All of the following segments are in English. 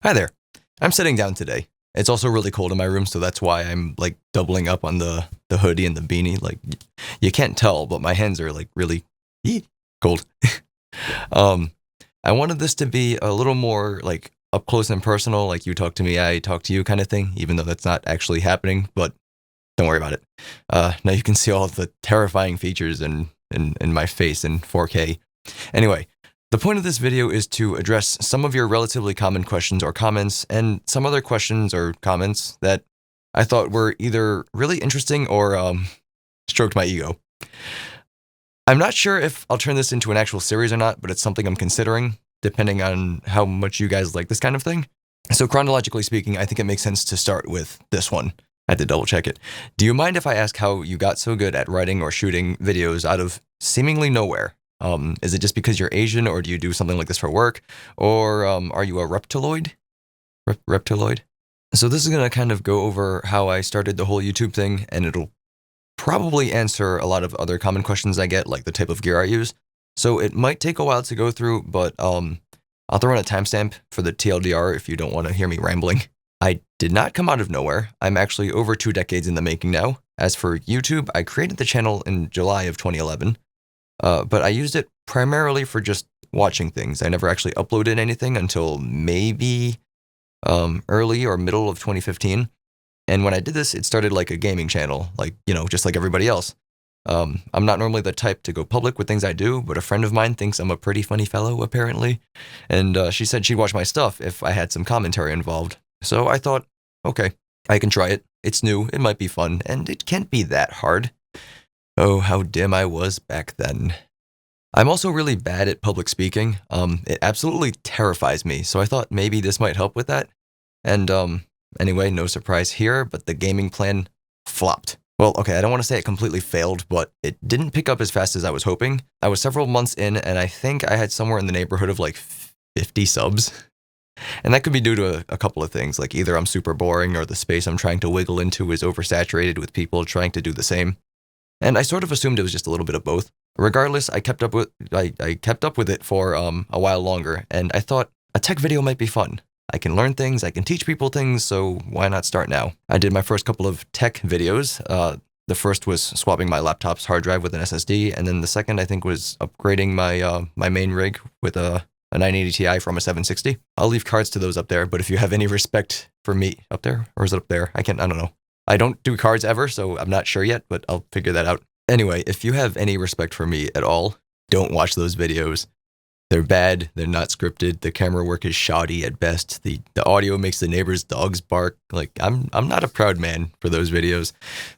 Hi there. I'm sitting down today. It's also really cold in my room, so that's why I'm like doubling up on the hoodie and the beanie. Like you can't tell, but my hands are like really cold. um, I wanted this to be a little more like up close and personal, like you talk to me, I talk to you kind of thing, even though that's not actually happening, but don't worry about it. Now you can see all of the terrifying features in my face in 4K. Anyway, the point of this video is to address some of your relatively common questions or comments, and some other questions or comments that I thought were either really interesting or stroked my ego. I'm not sure if I'll turn this into an actual series or not, but it's something I'm considering, depending on how much you guys like this kind of thing. So chronologically speaking, I think it makes sense to start with this one. I had to double check it. Do you mind if I ask how you got so good at writing or shooting videos out of seemingly nowhere? Is it just because you're Asian, or do you do something like this for work? Or are you a reptiloid? Reptiloid? So this is going to kind of go over how I started the whole YouTube thing, and it'll probably answer a lot of other common questions I get, like the type of gear I use. So it might take a while to go through, but I'll throw in a timestamp for the TLDR if you don't want to hear me rambling. I did not come out of nowhere. I'm actually over 2 decades in the making now. As for YouTube, I created the channel in July of 2011. But I used it primarily for just watching things. I never actually uploaded anything until maybe early or middle of 2015. And when I did this, it started like a gaming channel, like, you know, just like everybody else. I'm not normally the type to go public with things I do, but a friend of mine thinks I'm a pretty funny fellow, apparently. And she said she'd watch my stuff if I had some commentary involved. So I thought, okay, I can try it. It's new, it might be fun, and it can't be that hard. Oh, how dim I was back then. I'm also really bad at public speaking. It absolutely terrifies me, so I thought maybe this might help with that. And anyway, no surprise here, but the gaming plan flopped. Well, okay, I don't want to say it completely failed, but it didn't pick up as fast as I was hoping. I was several months in, and I think I had somewhere in the neighborhood of like 50 subs. And that could be due to a couple of things, like either I'm super boring or the space I'm trying to wiggle into is oversaturated with people trying to do the same. And I sort of assumed it was just a little bit of both. Regardless, I kept up with it for a while longer, and I thought a tech video might be fun. I can learn things, I can teach people things, so why not start now? I did my first couple of tech videos. The first was swapping my laptop's hard drive with an SSD, and then the second I think was upgrading my main rig with a 980 Ti from a 760. I'll leave cards to those up there, but if you have any respect for me, up there? Or is it up there? I don't know. I don't do cards ever, so I'm not sure yet, but I'll figure that out. Anyway, if you have any respect for me at all, don't watch those videos. They're bad, they're not scripted, the camera work is shoddy at best, the audio makes the neighbor's dogs bark. Like, I'm not a proud man for those videos,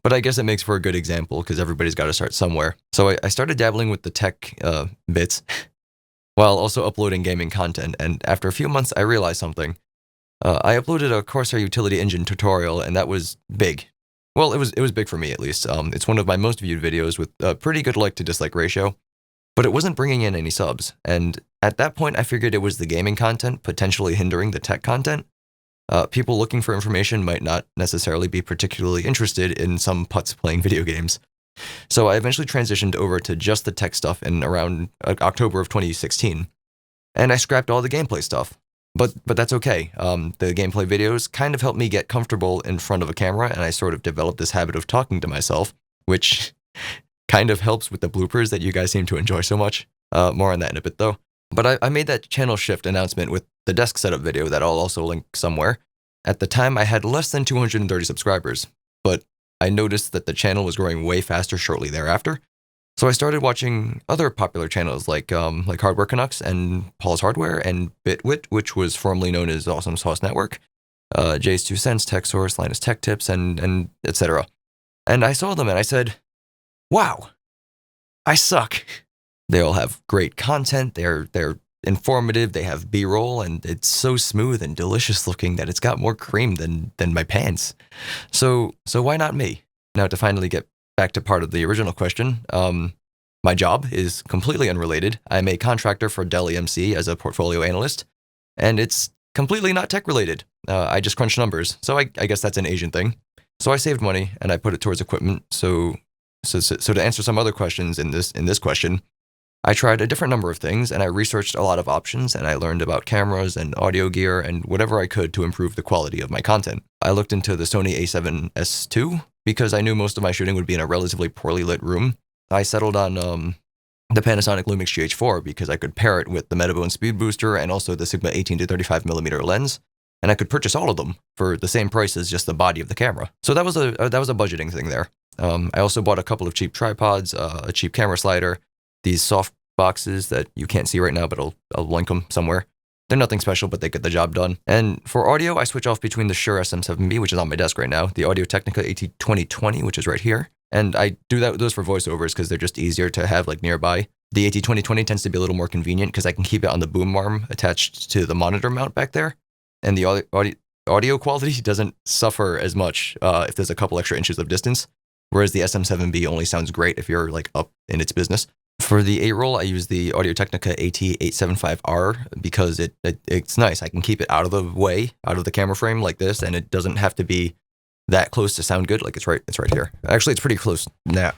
but I guess it makes for a good example, because everybody's got to start somewhere. So I started dabbling with the tech bits, while also uploading gaming content, and after a few months I realized something. I uploaded a Corsair utility engine tutorial, and that was big. Well, it was big for me, at least. It's one of my most viewed videos with a pretty good like to dislike ratio, but it wasn't bringing in any subs. And at that point, I figured it was the gaming content potentially hindering the tech content. People looking for information might not necessarily be particularly interested in some putz playing video games. So I eventually transitioned over to just the tech stuff in around October of 2016, and I scrapped all the gameplay stuff. But that's okay. The gameplay videos kind of helped me get comfortable in front of a camera, and I sort of developed this habit of talking to myself, which kind of helps with the bloopers that you guys seem to enjoy so much. More on that in a bit, though. But I made that channel shift announcement with the desk setup video that I'll also link somewhere. At the time, I had less than 230 subscribers, but I noticed that the channel was growing way faster shortly thereafter. So I started watching other popular channels like Hardware Canucks and Paul's Hardware and Bitwit, which was formerly known as Awesome Sauce Network, Jay's 2 Cents, Tech Source, Linus Tech Tips, and etc. And I saw them and I said, wow, I suck. They all have great content, they're informative, they have B-roll, and it's so smooth and delicious looking that it's got more cream than my pants. So why not me? Now to finally get back to part of the original question, my job is completely unrelated. I'm a contractor for Dell EMC as a portfolio analyst, and it's completely not tech related. I just crunch numbers, so I guess that's an Asian thing. So I saved money and I put it towards equipment. So to answer some other questions in this question, I tried a different number of things, and I researched a lot of options, and I learned about cameras and audio gear and whatever I could to improve the quality of my content. I looked into the Sony a7S II because I knew most of my shooting would be in a relatively poorly lit room. I settled on the Panasonic Lumix GH4 because I could pair it with the Metabone Speed Booster and also the Sigma 18 to 35mm lens, and I could purchase all of them for the same price as just the body of the camera. So that was a budgeting thing there. I also bought a couple of cheap tripods, a cheap camera slider, these soft boxes that you can't see right now, but I'll link them somewhere. They're nothing special, but they get the job done. And for audio, I switch off between the Shure SM7B, which is on my desk right now, the Audio-Technica AT2020, which is right here. And I do those for voiceovers because they're just easier to have like nearby. The AT2020 tends to be a little more convenient because I can keep it on the boom arm attached to the monitor mount back there. And the audio quality doesn't suffer as much if there's a couple extra inches of distance. Whereas the SM7B only sounds great if you're like up in its business. For the A-roll, I use the Audio-Technica AT875R because it's nice. I can keep it out of the way, out of the camera frame like this, and it doesn't have to be that close to sound good. Like it's right here. Actually, it's pretty close now.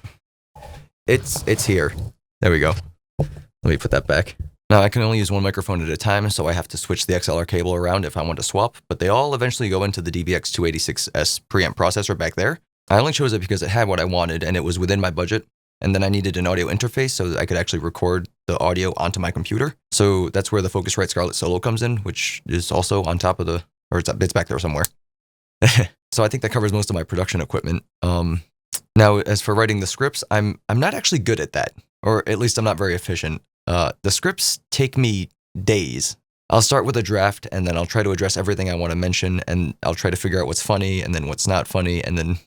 It's here. There we go. Let me put that back. Now I can only use one microphone at a time, so I have to switch the XLR cable around if I want to swap, but they all eventually go into the DVX286S preamp processor back there. I only chose it because it had what I wanted and it was within my budget. And then I needed an audio interface so that I could actually record the audio onto my computer. So that's where the Focusrite Scarlett Solo comes in, which is also on top of the, or it's back there somewhere. So I think that covers most of my production equipment. Now, as for writing the scripts, I'm not actually good at that, or at least I'm not very efficient. The scripts take me days. I'll start with a draft, and then I'll try to address everything I want to mention, and I'll try to figure out what's funny, and then what's not funny, and then,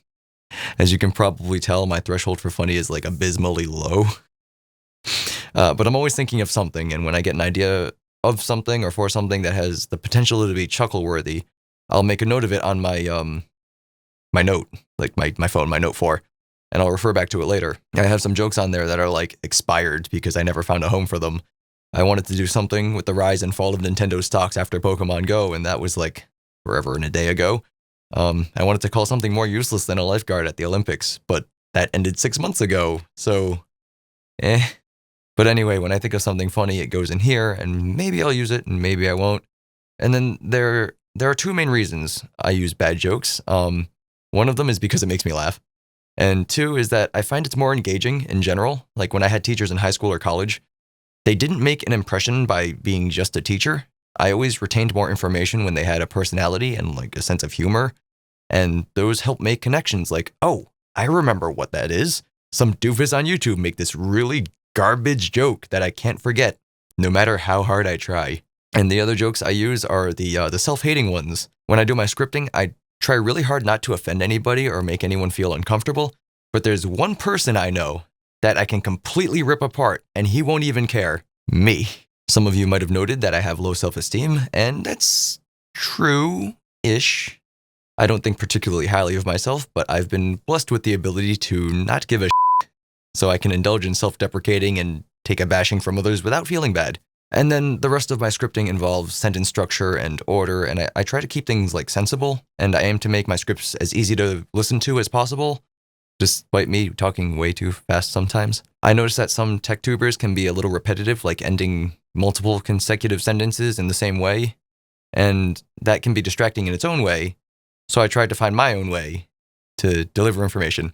as you can probably tell, my threshold for funny is like abysmally low. But I'm always thinking of something, and when I get an idea of something or for something that has the potential to be chuckle-worthy, I'll make a note of it on my my note, like my phone, my Note 4, and I'll refer back to it later. I have some jokes on there that are like expired because I never found a home for them. I wanted to do something with the rise and fall of Nintendo stocks after Pokemon Go, and that was like forever and a day ago. I wanted to call something more useless than a lifeguard at the Olympics, but that ended 6 months ago, so But anyway, when I think of something funny, it goes in here, and maybe I'll use it, and maybe I won't. And then there are two main reasons I use bad jokes. One of them is because it makes me laugh. And two is that I find it's more engaging in general. Like when I had teachers in high school or college, they didn't make an impression by being just a teacher. I always retained more information when they had a personality and like a sense of humor. And those help make connections like, oh, I remember what that is. Some doofus on YouTube make this really garbage joke that I can't forget, no matter how hard I try. And the other jokes I use are the self-hating ones. When I do my scripting, I try really hard not to offend anybody or make anyone feel uncomfortable. But there's one person I know that I can completely rip apart, and he won't even care. Me. Some of you might have noted that I have low self-esteem, and that's true-ish. I don't think particularly highly of myself, but I've been blessed with the ability to not give a shit, so I can indulge in self-deprecating and take a bashing from others without feeling bad. And then the rest of my scripting involves sentence structure and order, and I try to keep things like sensible, and I aim to make my scripts as easy to listen to as possible, despite me talking way too fast sometimes. I notice that some tech tubers can be a little repetitive, like ending multiple consecutive sentences in the same way, and that can be distracting in its own way, so I tried to find my own way to deliver information.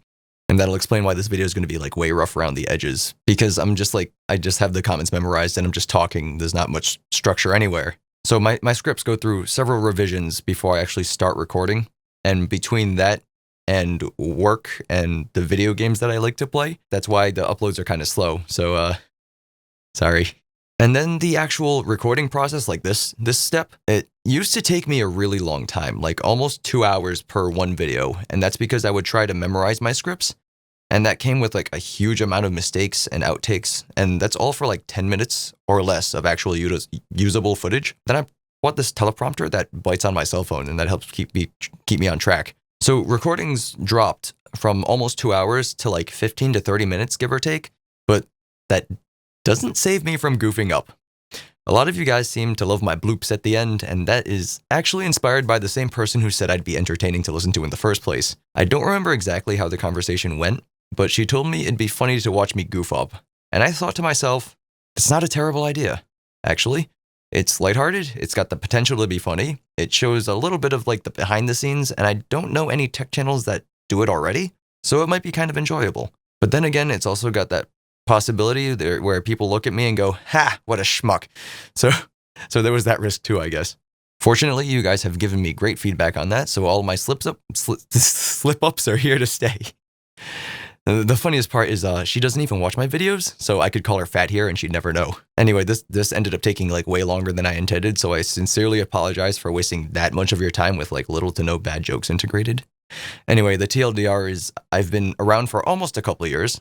And that'll explain why this video is going to be like way rough around the edges, because I just have the comments memorized and I'm just talking. There's not much structure anywhere. So my scripts go through several revisions before I actually start recording. And between that and work and the video games that I like to play, that's why the uploads are kind of slow. So, sorry. And then the actual recording process, like this step, it used to take me a really long time, like almost 2 hours per one video. And that's because I would try to memorize my scripts. And that came with like a huge amount of mistakes and outtakes. And that's all for like 10 minutes or less of actual usable footage. Then I bought this teleprompter that bites on my cell phone, and that helps keep me on track. So recordings dropped from almost 2 hours to like 15 to 30 minutes, give or take. But that doesn't save me from goofing up. A lot of you guys seem to love my bloops at the end, and that is actually inspired by the same person who said I'd be entertaining to listen to in the first place. I don't remember exactly how the conversation went, but she told me it'd be funny to watch me goof up. And I thought to myself, It's not a terrible idea, actually. It's lighthearted, it's got the potential to be funny, it shows a little bit of like the behind the scenes, and I don't know any tech channels that do it already, so it might be kind of enjoyable. But then again, it's also got that possibility there where people look at me and go, ha, what a schmuck. So there was that risk too, I guess. Fortunately, you guys have given me great feedback on that, so all my slip-ups are here to stay. The funniest part is she doesn't even watch my videos, so I could call her fat here and she'd never know. Anyway, this ended up taking like way longer than I intended, so I sincerely apologize for wasting that much of your time with like little to no bad jokes integrated. Anyway, the TLDR is I've been around for almost a couple of years,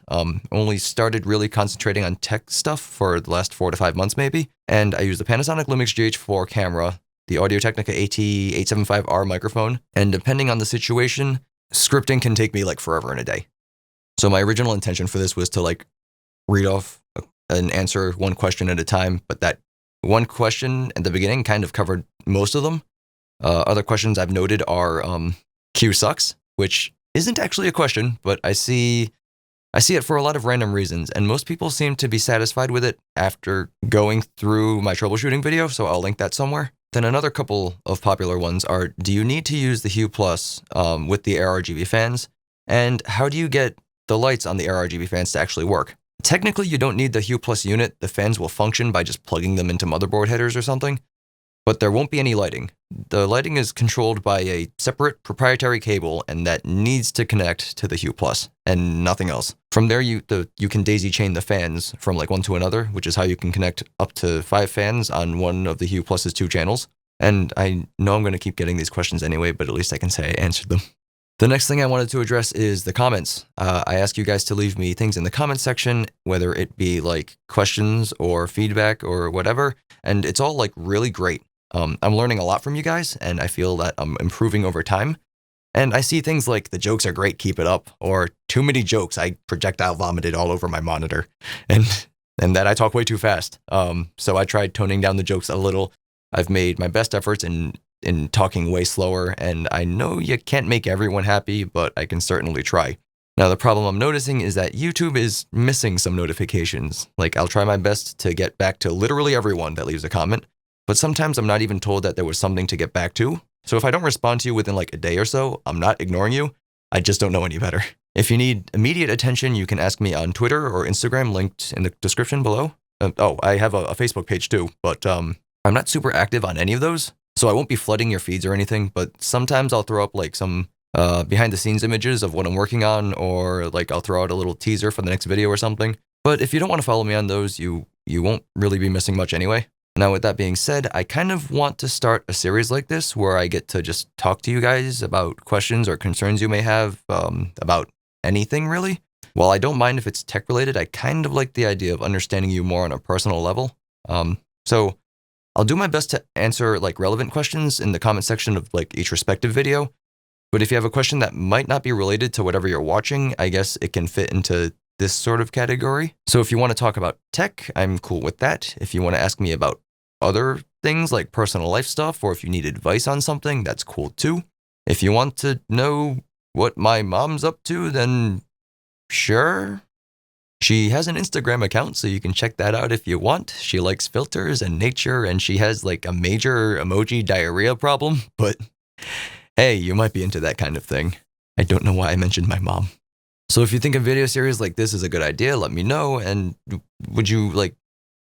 only started really concentrating on tech stuff for the last 4 to 5 months maybe, and I use the Panasonic Lumix GH4 camera, the Audio-Technica AT875R microphone, and depending on the situation, scripting can take me like forever and a day. So my original intention for this was to like read off and answer one question at a time, but that one question at the beginning kind of covered most of them. Other questions I've noted are Q sucks, which isn't actually a question, but I see it for a lot of random reasons, and most people seem to be satisfied with it after going through my troubleshooting video, so I'll link that somewhere. Then another couple of popular ones are, do you need to use the Hue Plus with the ARGB fans? And how do you get the lights on the ARGB fans to actually work? Technically, you don't need the Hue Plus unit. The fans will function by just plugging them into motherboard headers or something, but there won't be any lighting. The lighting is controlled by a separate proprietary cable, and that needs to connect to the Hue Plus and nothing else. From there, you can daisy chain the fans from like one to another, which is how you can connect up to 5 fans on one of the Hue Plus's 2 channels. And I know I'm going to keep getting these questions anyway, but at least I can say I answered them. The next thing I wanted to address is the comments. I ask you guys to leave me things in the comment section, whether it be like questions or feedback or whatever, and it's all like really great. I'm learning a lot from you guys, and I feel that I'm improving over time. And I see things like, the jokes are great, keep it up, or too many jokes, I projectile vomited all over my monitor, and that I talk way too fast. So I tried toning down the jokes a little. I've made my best efforts in talking way slower, and I know you can't make everyone happy, but I can certainly try. Now, the problem I'm noticing is that YouTube is missing some notifications. Like, I'll try my best to get back to literally everyone that leaves a comment, but sometimes I'm not even told that there was something to get back to. So if I don't respond to you within like a day or so, I'm not ignoring you. I just don't know any better. If you need immediate attention, you can ask me on Twitter or Instagram, linked in the description below. I have a Facebook page too, but I'm not super active on any of those, so I won't be flooding your feeds or anything, but sometimes I'll throw up like some behind the scenes images of what I'm working on, or like I'll throw out a little teaser for the next video or something. But if you don't want to follow me on those, you won't really be missing much anyway. Now, with that being said, I kind of want to start a series like this where I get to just talk to you guys about questions or concerns you may have about anything, really. While I don't mind if it's tech related, I kind of like the idea of understanding you more on a personal level. So I'll do my best to answer like relevant questions in the comment section of like each respective video. But if you have a question that might not be related to whatever you're watching, I guess it can fit into this sort of category. So if you want to talk about tech, I'm cool with that. If you want to ask me about other things like personal life stuff, or if you need advice on something, that's cool too. If you want to know what my mom's up to, then sure. She has an Instagram account, so you can check that out if you want. She likes filters and nature, and she has like a major emoji diarrhea problem, but hey, you might be into that kind of thing. I don't know why I mentioned my mom. So if you think a video series like this is a good idea, let me know. And would you like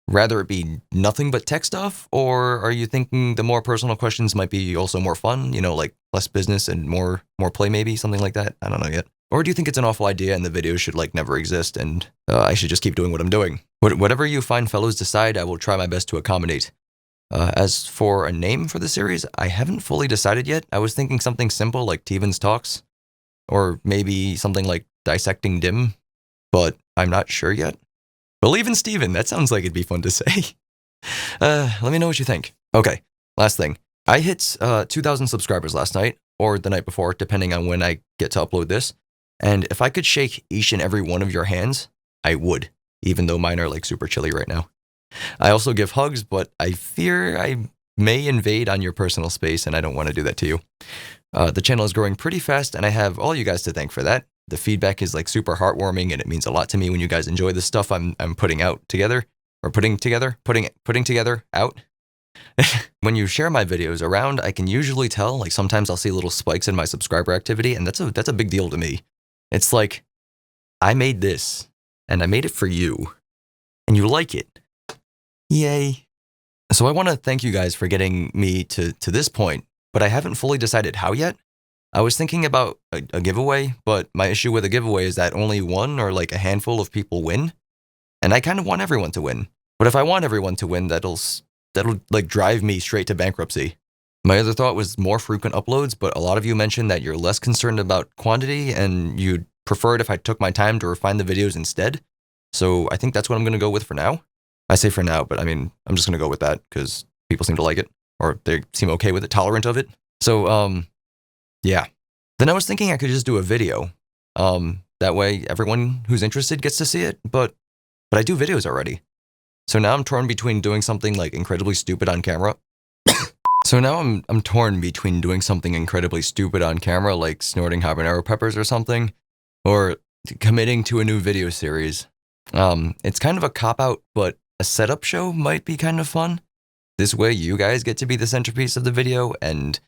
rather it be nothing but tech stuff, or are you thinking the more personal questions might be also more fun, you know, like less business and more play, maybe something like that? I don't know yet. Or do you think it's an awful idea and the video should like never exist and I should just keep doing what I'm doing? Whatever you fine fellows decide, I will try my best to accommodate. As for a name for the series, I haven't fully decided yet. I was thinking something simple like TridentZ Talks, or maybe something like Dissecting DIMM, but I'm not sure yet. Believe in Steven, that sounds like it'd be fun to say. Let me know what you think. Okay, last thing. I hit 2,000 subscribers last night, or the night before, depending on when I get to upload this. And if I could shake each and every one of your hands, I would, even though mine are like super chilly right now. I also give hugs, but I fear I may invade on your personal space, and I don't want to do that to you. The channel is growing pretty fast, and I have all you guys to thank for that. The feedback is like super heartwarming, and it means a lot to me when you guys enjoy the stuff I'm putting out together. or putting together out. When you share my videos around, I can usually tell, like sometimes I'll see little spikes in my subscriber activity, and that's a big deal to me. It's like, I made this, and I made it for you, and you like it. Yay. So I want to thank you guys for getting me to this point, but I haven't fully decided how yet. I was thinking about a giveaway, but my issue with a giveaway is that only one or like a handful of people win, and I kind of want everyone to win. But if I want everyone to win, that'll like drive me straight to bankruptcy. My other thought was more frequent uploads, but a lot of you mentioned that you're less concerned about quantity and you'd prefer it if I took my time to refine the videos instead. So I think that's what I'm going to go with for now. I say for now, but I mean, I'm just going to go with that because people seem to like it, or they seem okay with it, tolerant of it. So, yeah. Then I was thinking I could just do a video. That way everyone who's interested gets to see it, but I do videos already. So now I'm torn between doing something like incredibly stupid on camera. So now I'm torn between doing something incredibly stupid on camera, like snorting habanero peppers or something, or committing to a new video series. It's kind of a cop-out, but a setup show might be kind of fun. This way you guys get to be the centerpiece of the video, and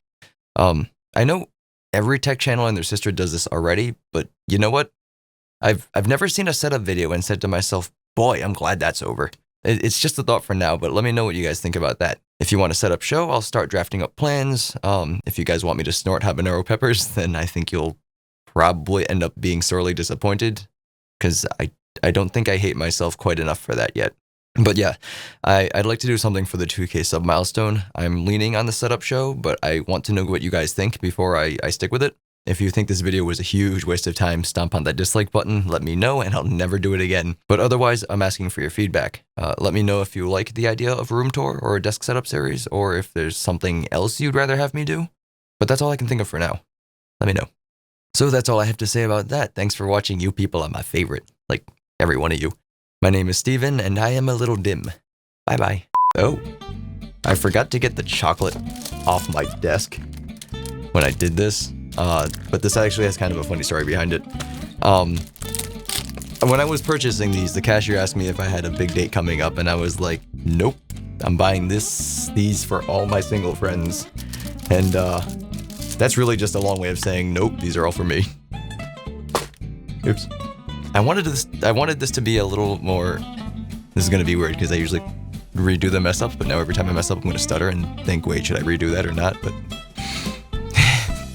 I know every tech channel and their sister does this already, but you know what? I've never seen a setup video and said to myself, boy, I'm glad that's over. It's just a thought for now, but let me know what you guys think about that. If you want a setup show, I'll start drafting up plans. If you guys want me to snort habanero peppers, then I think you'll probably end up being sorely disappointed, because I don't think I hate myself quite enough for that yet. But yeah, I'd like to do something for the 2K sub milestone. I'm leaning on the setup show, but I want to know what you guys think before I stick with it. If you think this video was a huge waste of time, stomp on that dislike button, let me know, and I'll never do it again. But otherwise, I'm asking for your feedback. Let me know if you like the idea of a room tour or a desk setup series, or if there's something else you'd rather have me do. But that's all I can think of for now. Let me know. So that's all I have to say about that. Thanks for watching. You people are my favorite. Like, every one of you. My name is Steven, and I am a little dim. Bye-bye. Oh, I forgot to get the chocolate off my desk when I did this. But this actually has kind of a funny story behind it. When I was purchasing these, the cashier asked me if I had a big date coming up, and I was like, nope, I'm buying these for all my single friends. And, that's really just a long way of saying, nope, these are all for me. Oops. I wanted this to be a little more, this is gonna be weird because I usually redo the mess ups, but now every time I mess up, I'm gonna stutter and think, wait, should I redo that or not? But